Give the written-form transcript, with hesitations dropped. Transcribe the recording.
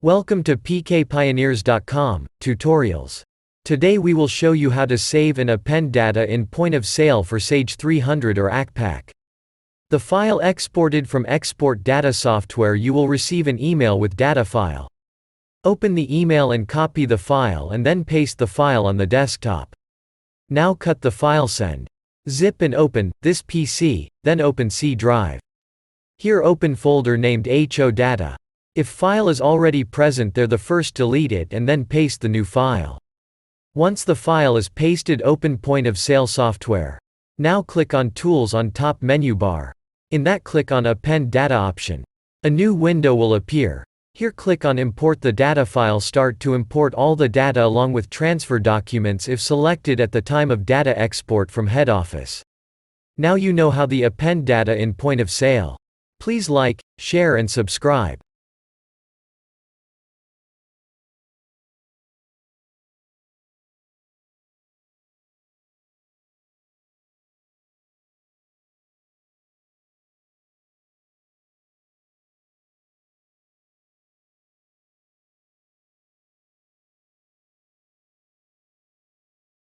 Welcome to pkpioneers.com, tutorials. Today we will show you how to save and append data in point of sale for Sage 300 or ACCPAC. The file exported from Export Data Software. You will receive an email with data file. Open the email and copy the file and then paste the file on the desktop. Now cut the file, send. Zip and open this PC, then open C drive. Here open folder named HO data. If file is already present there, the first delete it and then paste the new file. Once the file is pasted, open point of sale software. Now click on Tools on top menu bar. In that, click on Append Data option. A new window will appear. Here click on Import the data file. Start to import all the data along with transfer documents if selected at the time of data export from head office. Now you know how to append data in point of sale. Please like, share and subscribe.